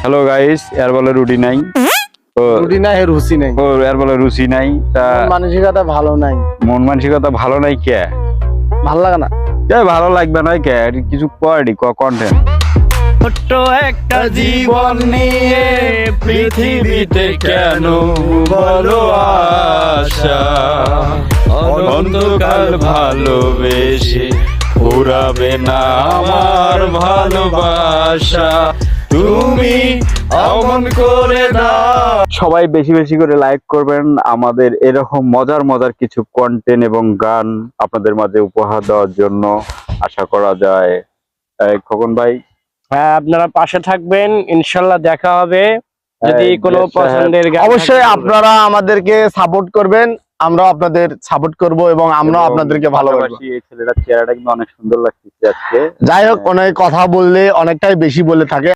Hello guys, এর বলে রুটি নাই, রুটি নাই, রুচি নাই, এর বলে রুচি নাই, তা মানসিকতা ভালো নাই, মন মানসিকতা ভালো নাই কে? ভালো লাগে না, ভালো লাগবে না কে? কিছু কন্টেন্ট। ছোট্ট একটা জীবন নিয়ে পৃথিবীতে কেন বলো আশা, অনন্তকাল ভালোবেসে ফুরাবে না আমার ভালোবাসা, তুমি অমন করে দাও। সবাই বেশি বেশি করে লাইক করবেন, আমাদের এরকম মজার মজার কিছু কন্টেন্ট এবং গান আপনাদের মাঝে উপহার দেওয়ার জন্য আশা করা যায়। খোকন ভাই, হ্যাঁ, আপনারা পাশে থাকবেন, ইনশাল্লাহ দেখা হবে। যদি কোনো পছন্দের গান অবশ্যই থাকে আপনারা আমাদেরকে সাপোর্ট করবেন, আমরাও আপনাদের সাপোর্ট করব এবং আমরাও আপনাদেরকে ভালোবাসি। এই ছেলেটার চেহারাটা কিন্তু অনেক সুন্দর লাগছে আজকে। যাই হোক, অনেক কথা বললে অনেকটাই বেশি বলে থাকে।